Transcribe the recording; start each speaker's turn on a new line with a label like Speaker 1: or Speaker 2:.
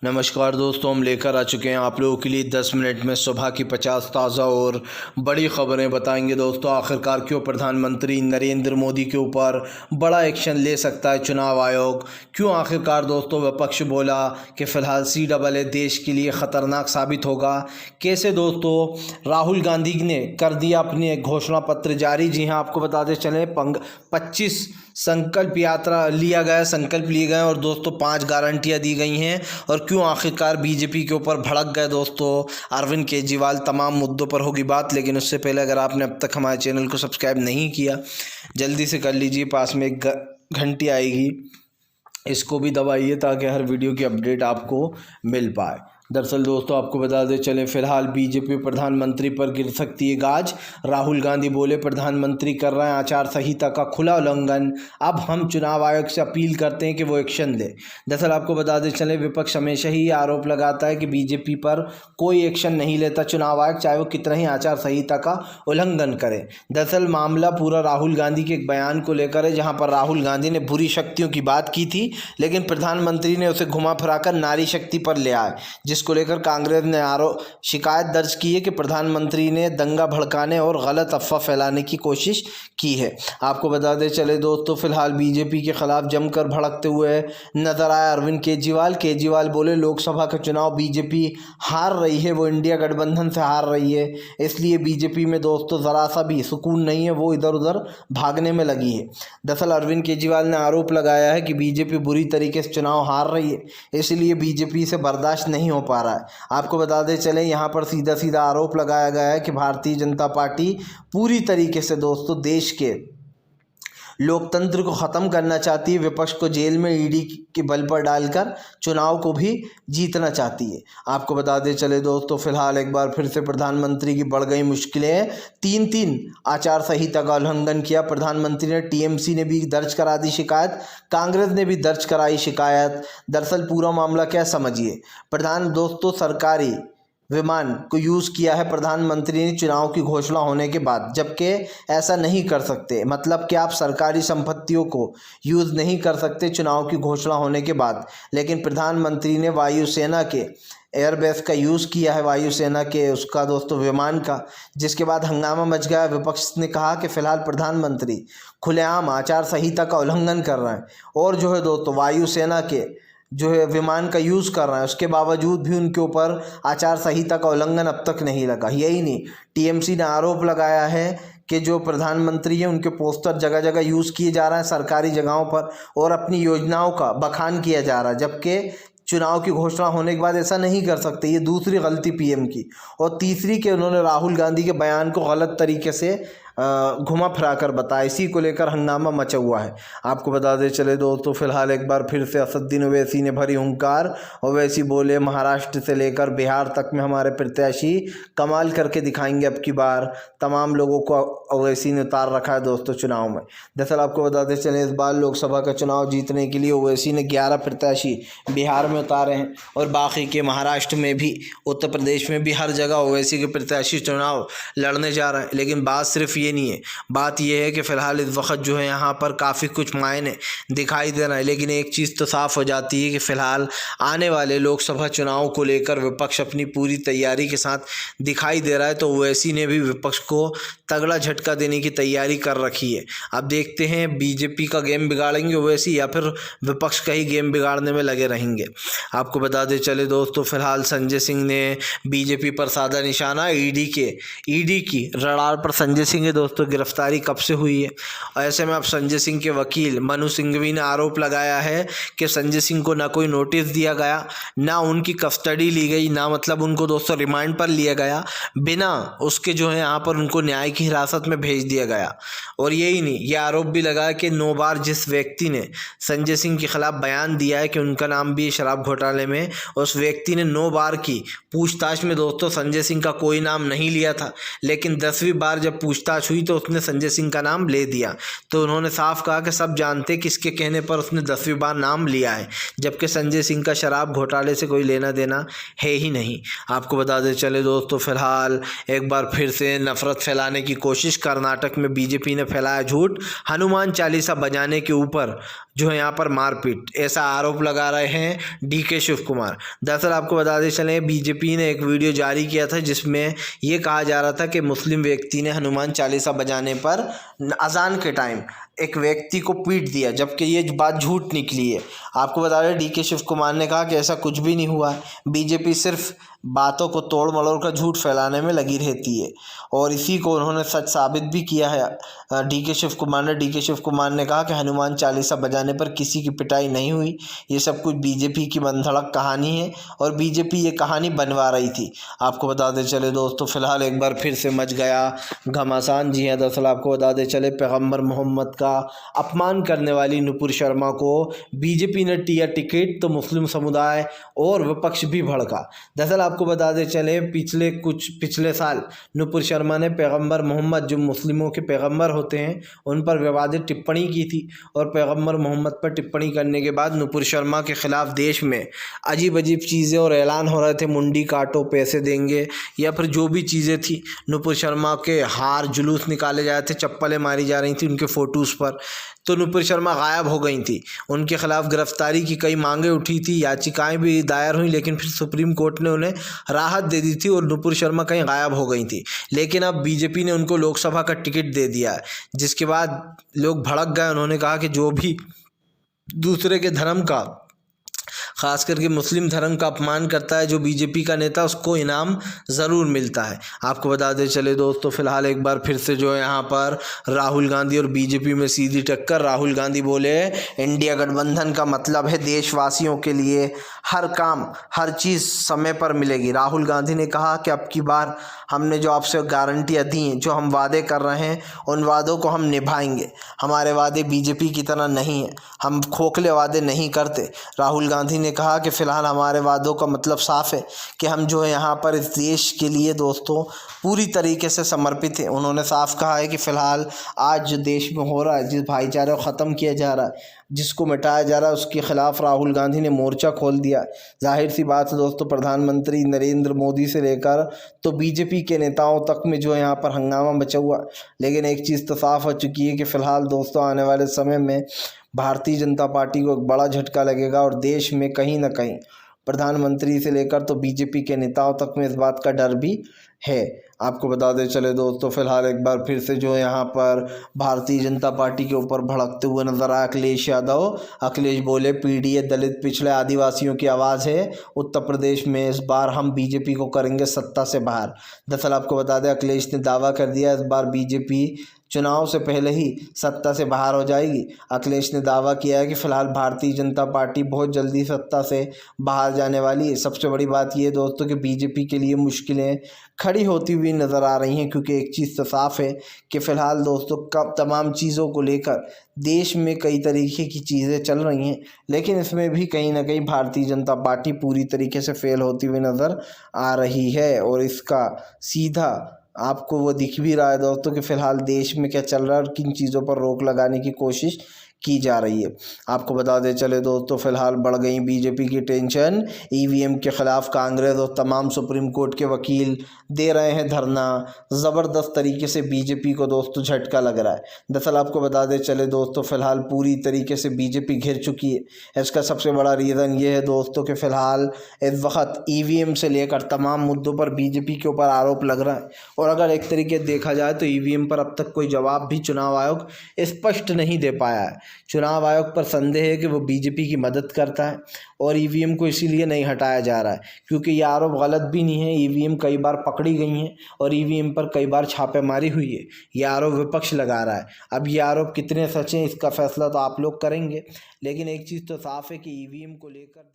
Speaker 1: नमस्कार दोस्तों, हम लेकर आ चुके हैं आप लोगों के लिए 10 मिनट में सुबह की 50 ताज़ा और बड़ी खबरें बताएंगे। दोस्तों, आखिरकार क्यों प्रधानमंत्री नरेंद्र मोदी के ऊपर बड़ा एक्शन ले सकता है चुनाव आयोग। क्यों आखिरकार दोस्तों विपक्ष बोला कि फ़िलहाल CAA देश के लिए ख़तरनाक साबित होगा। कैसे दोस्तों राहुल गांधी ने कर दिया अपने घोषणा पत्र जारी। जी हाँ, आपको बताते चले 25 संकल्प यात्रा लिया गया, संकल्प लिए गए और दोस्तों 5 गारंटियां दी गई हैं। और क्यों आखिरकार बीजेपी के ऊपर भड़क गए दोस्तों अरविंद केजरीवाल, तमाम मुद्दों पर होगी बात। लेकिन उससे पहले अगर आपने अब तक हमारे चैनल को सब्सक्राइब नहीं किया, जल्दी से कर लीजिए। पास में एक घंटी आएगी, इसको भी दबाइए ताकि हर वीडियो की अपडेट आपको मिल पाए। दरअसल दोस्तों आपको बता दें चले, फिलहाल बीजेपी प्रधानमंत्री पर गिर सकती है गाज। राहुल गांधी बोले प्रधानमंत्री कर रहे हैं आचार संहिता का खुला उल्लंघन, अब हम चुनाव आयोग से अपील करते हैं कि वो एक्शन ले। दरअसल आपको बता दें चले, विपक्ष हमेशा ही आरोप लगाता है कि बीजेपी पर कोई एक्शन नहीं लेता चुनाव आयोग, चाहे वो कितना ही आचार संहिता का उल्लंघन करे। दरअसल मामला पूरा राहुल गांधी के एक बयान को लेकर है, जहाँ पर राहुल गांधी ने बुरी शक्तियों की बात की थी, लेकिन प्रधानमंत्री ने उसे घुमा फिराकर नारी शक्ति पर ले आए, जिसको लेकर कांग्रेस ने शिकायत दर्ज की है कि प्रधानमंत्री ने दंगा भड़काने और गलत अफवाह फैलाने की कोशिश की है। आपको बता दें चले दोस्तों, फिलहाल बीजेपी के खिलाफ जमकर भड़कते हुए नजर आया अरविंद केजरीवाल। केजरीवाल बोले लोकसभा का चुनाव बीजेपी हार रही है, वो इंडिया गठबंधन से हार रही है, इसलिए बीजेपी में दोस्तों ज़रा सा भी सुकून नहीं है, वो इधर उधर भागने में लगी है। दरअसल अरविंद केजरीवाल ने आरोप लगाया है कि बीजेपी बुरी तरीके से चुनाव हार रही है, इसलिए बीजेपी से बर्दाश्त नहीं हो पा रहा है। आपको बताते चलें, यहाँ पर सीधा सीधा आरोप लगाया गया है कि भारतीय जनता पार्टी पूरी तरीके से दोस्तों देश के लोकतंत्र को ख़त्म करना चाहती है, विपक्ष को जेल में ईडी के बल पर डालकर चुनाव को भी जीतना चाहती है। आपको बताते चले दोस्तों, फिलहाल एक बार फिर से प्रधानमंत्री की बढ़ गई मुश्किलें। 3 आचार संहिता का उल्लंघन किया प्रधानमंत्री ने। टीएमसी ने भी दर्ज करा दी शिकायत, कांग्रेस ने भी दर्ज कराई शिकायत। दरअसल पूरा मामला क्या समझिए, दोस्तों सरकारी विमान को यूज़ किया है प्रधानमंत्री ने चुनाव की घोषणा होने के बाद, जबकि ऐसा नहीं कर सकते। मतलब कि आप सरकारी संपत्तियों को यूज़ नहीं कर सकते चुनाव की घोषणा होने के बाद, लेकिन प्रधानमंत्री ने वायुसेना के एयरबेस का यूज़ किया है, वायुसेना के उसका दोस्तों विमान का, जिसके बाद हंगामा मच गया। विपक्ष ने कहा कि फ़िलहाल प्रधानमंत्री खुलेआम आचार संहिता का उल्लंघन कर रहे हैं और जो है दोस्तों वायुसेना के जो है विमान का यूज़ कर रहा है, उसके बावजूद भी उनके ऊपर आचार संहिता का उल्लंघन अब तक नहीं लगा। यही नहीं, टीएमसी ने आरोप लगाया है कि जो प्रधानमंत्री हैं उनके पोस्टर जगह जगह यूज़ किए जा रहे हैं सरकारी जगहों पर और अपनी योजनाओं का बखान किया जा रहा है, जबकि चुनाव की घोषणा होने के बाद ऐसा नहीं कर सकते। ये दूसरी गलती पीएम की। और तीसरी कि उन्होंने राहुल गांधी के बयान को गलत तरीके से घुमा फिरा कर बताया, इसी को लेकर हंगामा मचा हुआ है। आपको बता दें चले दोस्तों, फिलहाल एक बार फिर से असदुद्दीन ओवैसी ने भरी हुंकार। ओवैसी बोले महाराष्ट्र से लेकर बिहार तक में हमारे प्रत्याशी कमाल करके दिखाएंगे, अब की बार तमाम लोगों को ओवैसी ने उतार रखा है दोस्तों चुनाव में। दरअसल आपको बताते चले, इस बार लोकसभा का चुनाव जीतने के लिए ओवैसी ने 11 प्रत्याशी बिहार में उतारे हैं और बाकी के महाराष्ट्र में भी, उत्तर प्रदेश में भी, हर जगह ओवैसी के प्रत्याशी चुनाव लड़ने जा रहे हैं। लेकिन बात सिर्फ ये नहीं है, बात यह है कि फ़िलहाल इस वक्त जो है यहाँ पर काफ़ी कुछ मायने दिखाई दे रहा है। लेकिन एक चीज़ तो साफ़ हो जाती है कि फ़िलहाल आने वाले लोकसभा चुनाव को लेकर विपक्ष अपनी पूरी तैयारी के साथ दिखाई दे रहा है। तो ओवैसी ने भी विपक्ष को तगड़ा झटका देने की तैयारी कर रखी है। अब देखते हैं बीजेपी का गेम बिगाड़ेंगे ओवैसी या फिर विपक्ष का ही गेम बिगाड़ने में लगे रहेंगे। आपको बता दें चले दोस्तों, फिलहाल संजय सिंह ने बीजेपी पर साधा निशाना। ईडी की रडार पर संजय सिंह दोस्तों गिरफ्तारी कब से हुई है। ऐसे में अब संजय सिंह के वकील मनु सिंघवी ने आरोप लगाया है कि संजय सिंह को ना कोई नोटिस दिया गया, ना उनकी कस्टडी ली गई, ना मतलब उनको दोस्तों रिमांड पर लिया गया, बिना उसके जो है यहाँ पर उनको न्याय की हिरासत में भेज दिया गया। और यही नहीं, ये आरोप भी लगाया कि 9 बार जिस व्यक्ति ने संजय सिंह के खिलाफ बयान दिया है कि उनका नाम भी शराब घोटाले में, उस व्यक्ति ने 9 बार की पूछताछ में दोस्तों संजय सिंह का कोई नाम नहीं लिया था। लेकिन 10वीं बार जब पूछताछ पूछताछ हुई तो उसने संजय सिंह का नाम ले दिया। तो उन्होंने साफ कहा कि सब जानते किसके कहने पर उसने 10वीं बार नाम लिया है, जबकि संजय सिंह का शराब घोटाले से कोई लेना देना है ही नहीं। आपको बता दें चले दोस्तों, फिलहाल एक बार फिर से नफरत फैलाने की कोशिश कर्नाटक में बीजेपी ने फैलाया झूठ। हनुमान चालीसा बजाने के ऊपर जो है यहाँ पर मारपीट, ऐसा आरोप लगा रहे हैं डीके शिव कुमार। दरअसल आपको बता दें चले, बीजेपी ने एक वीडियो जारी किया था जिसमें ये कहा जा रहा था कि मुस्लिम व्यक्ति ने हनुमान चालीसा बजाने पर अजान के टाइम एक व्यक्ति को पीट दिया, जबकि ये बात झूठ निकली है। आपको बता रहे डीके शिव कुमार ने कहा कि ऐसा कुछ भी नहीं हुआ है, बीजेपी सिर्फ बातों को तोड़ मरोड़ कर झूठ फैलाने में लगी रहती है, और इसी को उन्होंने सच साबित भी किया है डीके शिव कुमार ने कहा कि हनुमान चालीसा बजाने पर किसी की पिटाई नहीं हुई, ये सब कुछ बीजेपी की मनधड़क कहानी है और बीजेपी ये कहानी बनवा रही थी। आपको बता दें चले दोस्तों, फिलहाल एक बार फिर से मच गया घमासान। जी हाँ, दरअसल आपको बता दें चले, पैगम्बर मोहम्मद का अपमान करने वाली नुपुर शर्मा को बीजेपी ने दिया टिकट तो मुस्लिम समुदाय और विपक्ष भी भड़का। दरअसल आपको बता दें चले, पिछले साल नुपुर शर्मा ने पैगम्बर मोहम्मद, जो मुस्लिमों के पैगम्बर होते हैं, उन पर विवादित टिप्पणी की थी, और पैगम्बर मोहम्मद पर टिप्पणी करने के बाद नुपुर शर्मा के खिलाफ देश में अजीब अजीब चीज़ें और ऐलान हो रहे थे, मुंडी काटो पैसे देंगे, या फिर जो भी चीज़ें थी। नुपुर शर्मा के हार जुलूस निकाले जा रहे थे, चप्पलें मारी जा रही थी उनके फ़ोटोज़ पर, तो नुपुर शर्मा गायब हो गई थी। उनके खिलाफ गिरफ्तारी की कई मांगें उठी थी, याचिकाएं भी दायर हुई, लेकिन फिर सुप्रीम कोर्ट ने उन्हें राहत दे दी थी और नुपुर शर्मा कहीं गायब हो गई थी। लेकिन अब बीजेपी ने उनको लोकसभा का टिकट दे दिया है, जिसके बाद लोग भड़क गए। उन्होंने कहा कि जो भी दूसरे के धर्म का, खास करके मुस्लिम धर्म का अपमान करता है जो बीजेपी का नेता, उसको इनाम ज़रूर मिलता है। आपको बता दें चले दोस्तों, फिलहाल एक बार फिर से जो है यहाँ पर राहुल गांधी और बीजेपी में सीधी टक्कर। राहुल गांधी बोले इंडिया गठबंधन का मतलब है देशवासियों के लिए हर काम हर चीज़ समय पर मिलेगी। राहुल गांधी ने कहा कि अब की बार हमने जो आपसे गारंटियाँ दी हैं, जो हम वादे कर रहे हैं, उन वादों को हम निभाएंगे। हमारे वादे बीजेपी की तरह नहीं है, हम खोखले वादे नहीं करते। राहुल गांधी ने कहा कि फ़िलहाल हमारे वादों का मतलब साफ़ है कि हम जो है यहाँ पर इस देश के लिए दोस्तों पूरी तरीके से समर्पित हैं। उन्होंने साफ कहा है कि फ़िलहाल आज जो देश में हो रहा है, जिस भाईचारे को ख़त्म किया जा रहा है, जिसको मिटाया जा रहा है, उसके ख़िलाफ़ राहुल गांधी ने मोर्चा खोल दिया। जाहिर सी बात है दोस्तों, प्रधानमंत्री नरेंद्र मोदी से लेकर तो बीजेपी के नेताओं तक में जो है यहाँ पर हंगामा मचा हुआ। लेकिन एक चीज़ तो साफ़ हो चुकी है कि फ़िलहाल दोस्तों आने वाले समय में भारतीय जनता पार्टी को एक बड़ा झटका लगेगा और देश में कहीं ना कहीं प्रधानमंत्री से लेकर तो बीजेपी के नेताओं तक में इस बात का डर भी है। आपको बता दें चले दोस्तों, फिलहाल एक बार फिर से जो है यहाँ पर भारतीय जनता पार्टी के ऊपर भड़कते हुए नजर आए अखिलेश यादव। अखिलेश बोले पीडीए दलित पिछड़े आदिवासियों की आवाज़ है, उत्तर प्रदेश में इस बार हम बीजेपी को करेंगे सत्ता से बाहर। दरअसल आपको बता दें, अखिलेश ने दावा कर दिया इस बार बीजेपी चुनाव से पहले ही सत्ता से बाहर हो जाएगी। अखिलेश ने दावा किया है कि फ़िलहाल भारतीय जनता पार्टी बहुत जल्दी सत्ता से बाहर जाने वाली है। सबसे बड़ी बात यह दोस्तों कि बीजेपी के लिए मुश्किलें खड़ी होती हुई नज़र आ रही हैं, क्योंकि एक चीज़ तो साफ़ है कि फ़िलहाल दोस्तों कब तमाम चीज़ों को लेकर देश में कई तरीके की चीज़ें चल रही हैं, लेकिन इसमें भी कहीं ना कहीं भारतीय जनता पार्टी पूरी तरीके से फेल होती हुई नज़र आ रही है। और इसका सीधा आपको वो दिख भी रहा है दोस्तों कि फ़िलहाल देश में क्या चल रहा है और किन चीज़ों पर रोक लगाने की कोशिश की जा रही है। आपको बता दें चले दोस्तों, फिलहाल बढ़ गई बीजेपी की टेंशन। ईवीएम के ख़िलाफ़ कांग्रेस और तमाम सुप्रीम कोर्ट के वकील दे रहे हैं धरना। ज़बरदस्त तरीके से बीजेपी को दोस्तों झटका लग रहा है। दरअसल आपको बता दें चले दोस्तों, फ़िलहाल पूरी तरीके से बीजेपी घिर चुकी है। इसका सबसे बड़ा रीज़न ये है दोस्तों कि फ़िलहाल इस वक्त ईवीएम से लेकर तमाम मुद्दों पर बीजेपी के ऊपर आरोप लग रहा है। और अगर एक तरीके देखा जाए तो ईवीएम पर अब तक कोई जवाब भी चुनाव आयोग स्पष्ट नहीं दे पाया है। चुनाव आयोग पर संदेह है कि वो बीजेपी की मदद करता है और ईवीएम को इसीलिए नहीं हटाया जा रहा है क्योंकि ये आरोप गलत भी नहीं है। ईवीएम कई बार पकड़ी गई हैं और ईवीएम पर कई बार छापेमारी हुई है। ये आरोप विपक्ष लगा रहा है। अब ये आरोप कितने सच हैं इसका फैसला तो आप लोग करेंगे, लेकिन एक चीज़ तो साफ है कि ईवीएम को लेकर